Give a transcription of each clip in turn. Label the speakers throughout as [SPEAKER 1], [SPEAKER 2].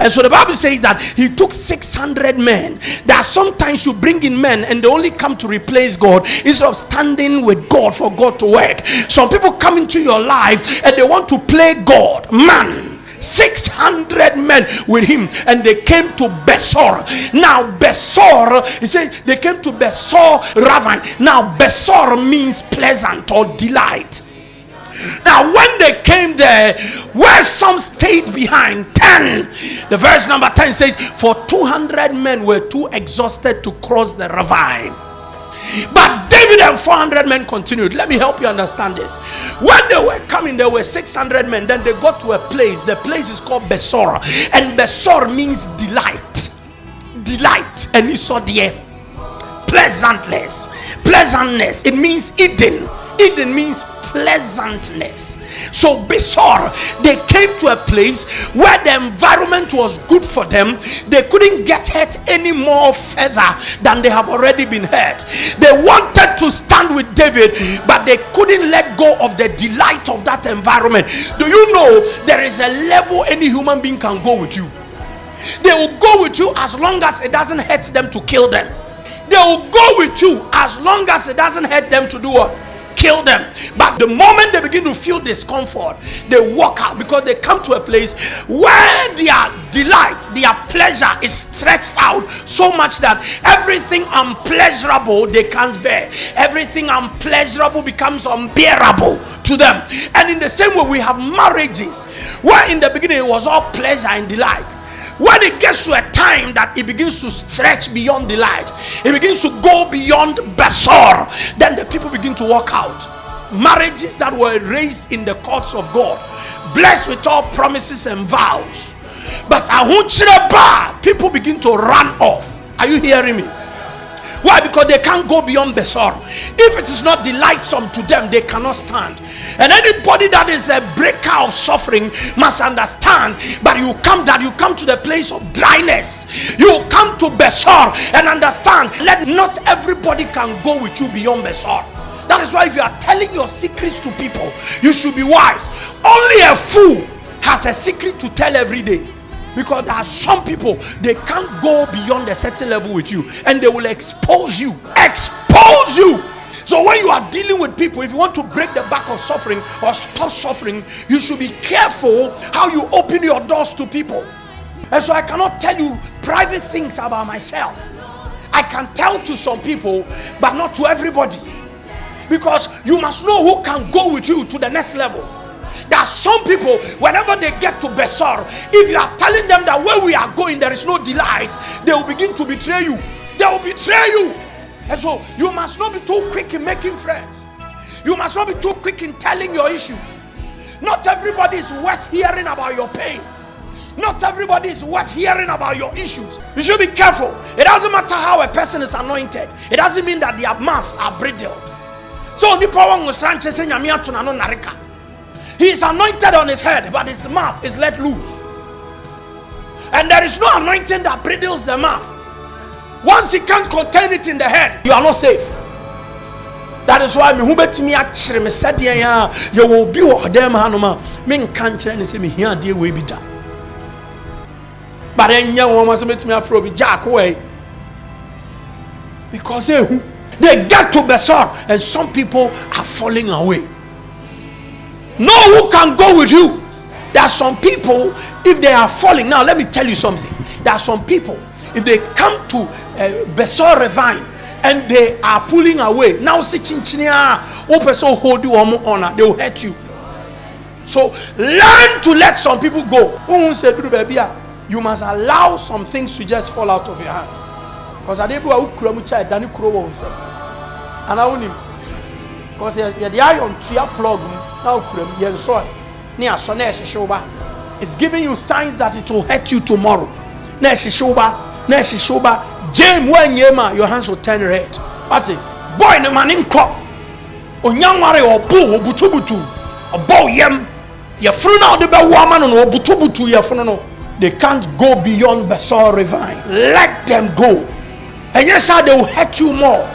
[SPEAKER 1] And so the Bible says that he took 600 men. That sometimes you bring in men and they only come to replace God instead of standing with God for God to work. Some people come into your life and they want to play God. Man, 600 men with him, and they came to Besor. Now Besor, he said they came to Besor Ravine. Now Besor means pleasant or delight. Now when they came there, where some stayed behind, 10, the verse number 10 says, for 200 men were too exhausted to cross the ravine, but David and 400 men continued. Let me help you understand this. When they were coming, there were 600 men. Then they got to a place. The place is called Besor, and Besor means delight. And he saw there pleasantness. It means Eden. Eden means pleasantness. So Besor, they came to a place where the environment was good for them. They couldn't get hurt any more further than they have already been hurt. They wanted to stand with David, but they couldn't let go of the delight of that environment. Do you know there is a level any human being can go with you? They will go with you as long as it doesn't hurt them to kill them. They will go with you as long as it doesn't hurt them to do what? Kill them. But the moment they begin to feel discomfort, they walk out, because they come to a place where their delight, their pleasure is stretched out so much that everything unpleasurable they can't bear. Everything unpleasurable becomes unbearable to them. And in the same way, we have marriages where in the beginning it was all pleasure and delight. When it gets to a time that it begins to stretch beyond delight, it begins to go beyond Besor, then the people begin to walk out. Marriages that were raised in the courts of God, blessed with all promises and vows, but people begin to run off. Are you hearing me? Why? Because they can't go beyond Besor. If it is not delightsome to them, they cannot stand. And anybody that is a breaker of suffering must understand that you come to the place of dryness. You come to Besor and understand, let not everybody can go with you beyond Besor. That is why if you are telling your secrets to people, you should be wise. Only a fool has a secret to tell every day. Because there are some people, they can't go beyond a certain level with you, and they will expose you. So when you are dealing with people, if you want to break the back of suffering or stop suffering, you should be careful how you open your doors to people. And so I cannot tell you private things about myself. I can tell to some people, but not to everybody, because you must know who can go with you to the next level. There are some people, whenever they get to Besor, if you are telling them that where we are going there is no delight, they will begin to betray you. They will betray you. And so you must not be too quick in making friends. You must not be too quick in telling your issues. Not everybody is worth hearing about your pain. Not everybody is worth hearing about your issues. You should be careful. It doesn't matter how a person is anointed. It doesn't mean that their mouths are bridled. So he is anointed on his head, but his mouth is let loose. And there is no anointing that bridles the mouth. Once he can't contain it in the head, you are not safe. That is why me bet me actually me said ya you will be with them hanoma me can't change say me here dey we be da. But then you want to met me afro be jack way. Because they get to Besor and some people are falling away. Know who can go with you. There are some people, if they are falling, now let me tell you something. There are some people, if they come to Besor Ravine and they are pulling away, now person hold you honor, they will hurt you. So learn to let some people go. You must allow some things to just fall out of your hands. Because I didn't do and I won't. Because the iron tree plug now it's giving you signs that it will hurt you tomorrow. James, when your hands will turn red. That's it. Boy, the man in crop. Onyamare or boo, butubutu, a bow yam. You're free now, the woman or butubutu, you're free. They can't go beyond Besor Ravine. Let them go. And yes, sir, they will hurt you more.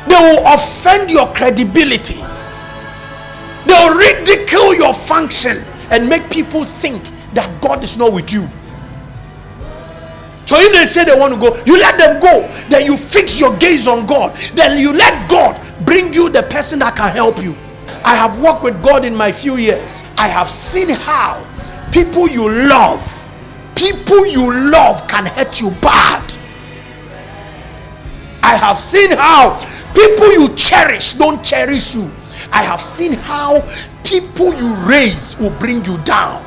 [SPEAKER 1] They will offend your credibility. They will ridicule your function and make people think that God is not with you. So if they say they want to go, you let them go. Then you fix your gaze on God. Then you let God bring you the person that can help you. I have worked with God in my few years. I have seen how people you love can hurt you bad. I have seen how people you cherish don't cherish you. I have seen how people you raise will bring you down.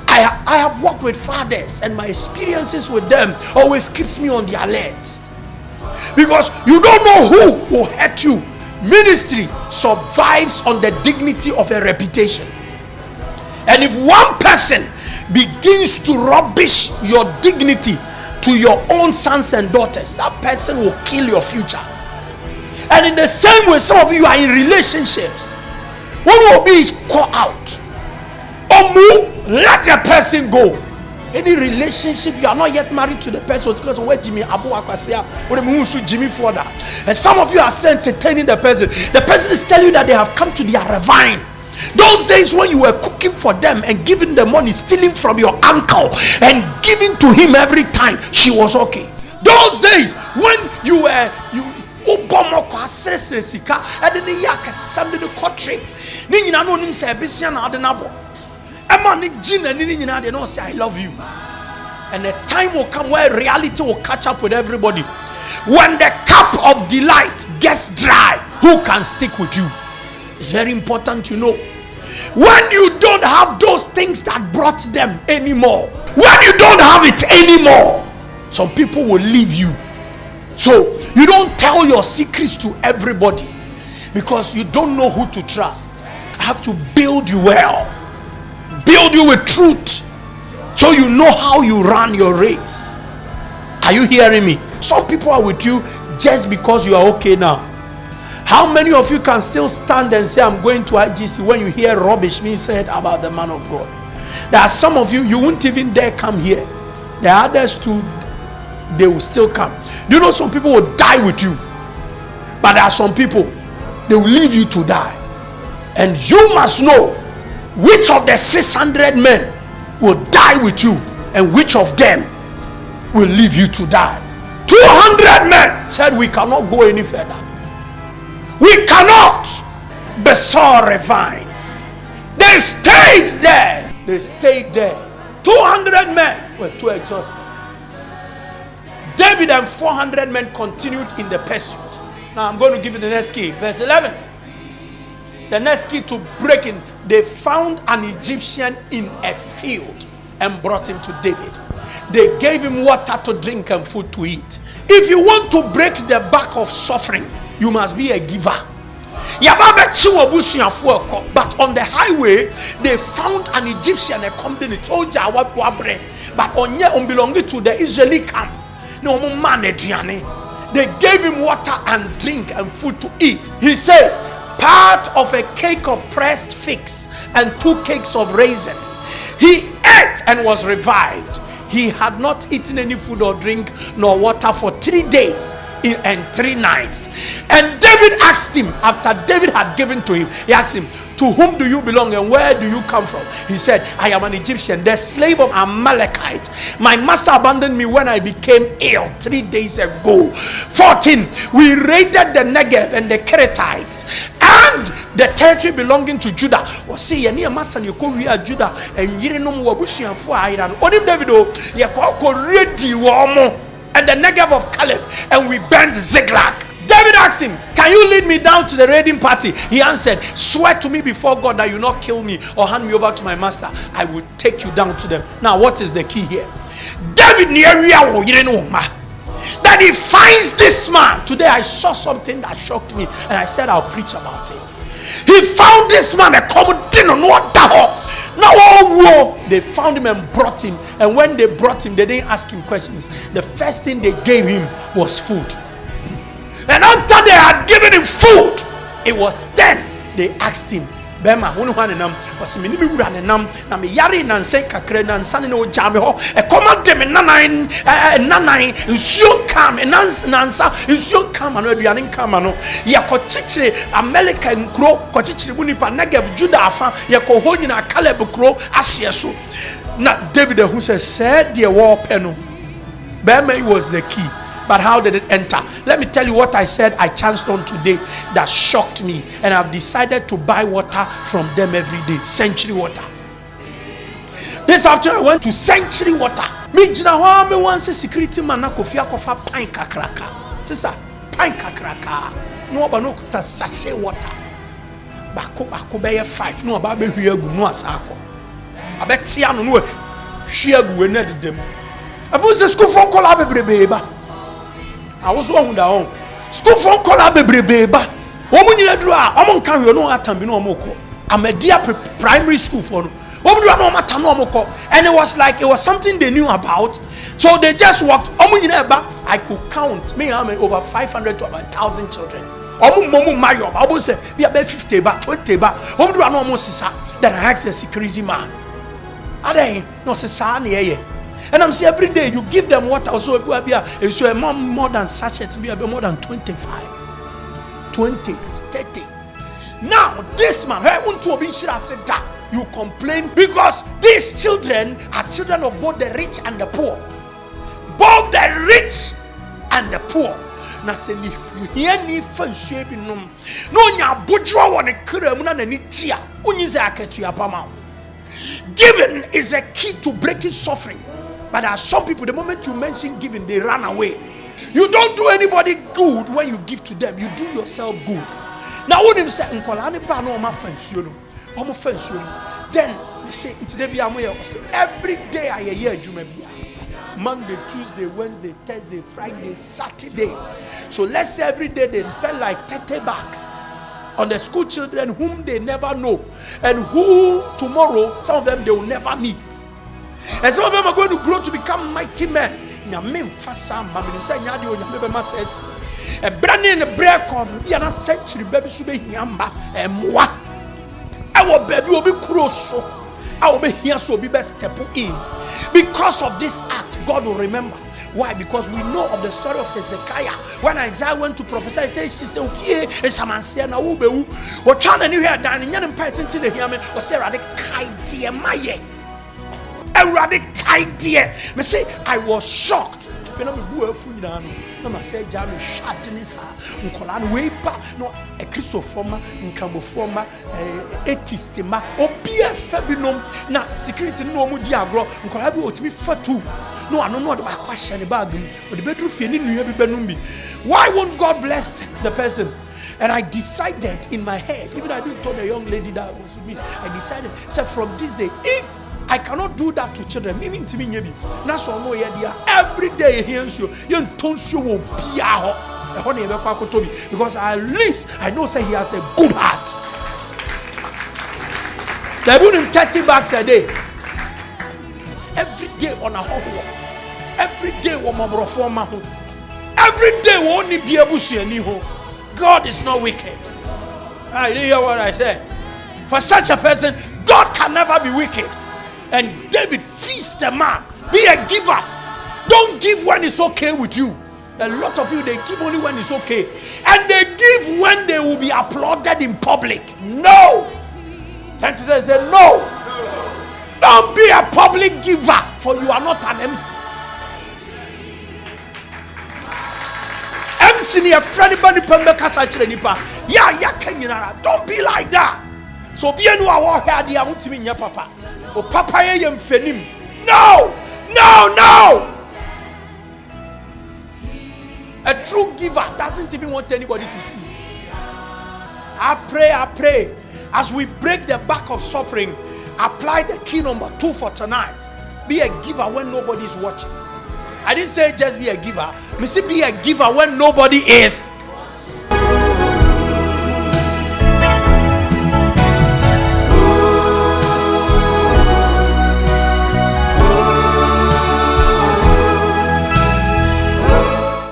[SPEAKER 1] I have worked with fathers, and my experiences with them always keeps me on the alert, because you don't know who will hurt you. Ministry survives on the dignity of a reputation, and if one person begins to rubbish your dignity to your own sons and daughters, that person will kill your future. And in the same way, some of you are in relationships. What will be call out? Let the person go. Any relationship, you are not yet married to the person, because where Jimmy Abu Akwasia, Jimmy Further. And some of you are entertaining the person. The person is telling you that they have come to their ravine. Those days when you were cooking for them and giving them money, stealing from your uncle and giving to him every time, she was okay. Those days when you were I love you. And a time will come where reality will catch up with everybody. When the cup of delight gets dry, who can stick with you? It's very important to know. When you don't have those things that brought them anymore, when you don't have it anymore, some people will leave you. So you don't tell your secrets to everybody, because you don't know who to trust. I have to build you well, build you with truth, so you know how you run your race. Are you hearing me? Some people are with you just because you are okay now. How many of you can still stand and say, I'm going to IGC, when you hear rubbish being said about the man of God? There are some of you, you won't even dare come here. There are others too, they will still come. Do you know some people will die with you? But there are some people, they will leave you to die. And you must know which of the 600 men will die with you and which of them will leave you to die. 200 men said, we cannot go any further. We cannot be so refined. They stayed there. They stayed there. 200 men were too exhausted. David and 400 men continued in the pursuit. Now I'm going to give you the next key. Verse 11. The next key to breaking. They found an Egyptian in a field and brought him to David. They gave him water to drink and food to eat. If you want to break the back of suffering, you must be a giver. But on the highway, they found an Egyptian, a company, but on belonging to the Israeli camp. They gave him water and drink and food to eat. He says, part of a cake of pressed figs and 2 cakes of raisin. He ate and was revived. He had not eaten any food or drink nor water for 3 days and 3 nights. And David asked him, after David had given to him, he asked him, to whom do you belong and where do you come from? He said, I am an Egyptian, the slave of Amalekite. My master abandoned me when I became ill 3 days ago. 14, we raided the Negev and the Kerethites and the territory belonging to Judah. See, any master you call Judah and you know what we see for Iran. Onim Davido, you call ready warm and the Negev of Caleb, and we burned Ziklag. David asked him, can you lead me down to the raiding party? He answered, swear to me before God that you will not kill me or hand me over to my master. I will take you down to them. Now, what is the key here? David that he finds this man. Today I saw something that shocked me, and I said I'll preach about it. He found this man, a common dinner, now they found him and brought him. And when they brought him, they didn't ask him questions. The first thing they gave him was food. And after they had given him food, it was then they asked him, Bema, who was minimum nam na me yari nan say kakre nan sani no jame ho e command them nanai nsuo kam nansa nsuo kam ano aduane kam ano ye ko chichire America nkro ko chichire munipa Negev Judah afa ye ko ho nyina Caleb kro ahye so na David who said the war peno Bema was the key. But how did it enter? Let me tell you what I said I chanced on today that shocked me. And I've decided to buy water from them every day. Century Water. This afternoon I went to Century Water. Me jina me want say security man na kofi akofa pine kakraka. Sister, pine kakraka. No ba no kuta sachet water. Bako be 5. No ba be hwie agu no asako. Abeti anu no hwie agu we na dedem. Afu say school phone call abebrebe ba. I was one with our school phone call abebrebe ba. Omo nyina duru a omo nka hwe no atambi no omo ko. I'm a dear primary school for no. And it was something they knew about. So they just walked. I could count. Me, I'm over 500 to about 1,000 children. I would say, we are 50 back, 20 back. Then I asked the security man. And I'm saying every day you give them water. So more than sachets, more than 25, 20, 30. Now, this man, said that. You complain because these children are children of both the rich and the poor. Both the rich and the poor. Na se ni ni fa nhwe nom. No nya bodwo wo ne kra mu na nani tia. Onyi se aketu apama. Giving is a key to breaking suffering. But there are some people, the moment you mention giving, they run away. You don't do anybody good when you give to them. You do yourself good. Now when him say nkola ni pa no ma fa nsuo no. Then they say every day I hear Jumabia. Monday, Tuesday, Wednesday, Thursday, Friday, Saturday. So let's say every day they spend like 30 bucks on the school children whom they never know and who tomorrow some of them they will never meet. And some of them are going to grow to become mighty men. A brand new break on be an century baby should be yamba and moi. Our baby will be crucial. I will be here, so be best step in. Because of this act, God will remember. Why? Because we know of the story of Hezekiah. When Isaiah went to prophesy, he says, "She said, "Fear is a man saying, I will be who." Or trying to hear dining, young and patent to the hearing, or say, "Radic idea, my ye." A radic idea. Me say, I was shocked. If you know me, who are food down? No, I say, "Jamie, shut in his Uncolan way back." No, a Christoforma, Incamoforma, Etistima, or Pia Fabinum. Now, security no more diagro, Uncolabu to be fatu. No, I don't know about question about him, but the bedroom feeling you have been. Why won't God bless the person? And I decided in my head, even I didn't tell the young lady that was with me, I decided, so from this day, if I cannot do that to children, meaning to me, that's why every day he hears you, you don't will be because at least I know say he has a good heart. They wouldn't 30 bucks a day. Every day on a whole. Every day on my reformer. Every day we only be able to see. God is not wicked. I didn't hear what I said. For such a person, God can never be wicked. And David feeds the man. Be a giver. Don't give when it's okay with you. A lot of people, they give only when it's okay. And they give when they will be applauded in public. No. And say no. Don't be a public giver, for you are not an MC. MC ni a friend bani pembeka sachire nipa. Ya kenyina. Don't be like that. So be enu awo here dia mutimi nya papa. O papa ye mfenim. No. A true giver doesn't even want anybody to see. I pray. As we break the back of suffering, apply the key number 2 for tonight. Be a giver when nobody is watching. I didn't say just be a giver. I say be a giver when nobody is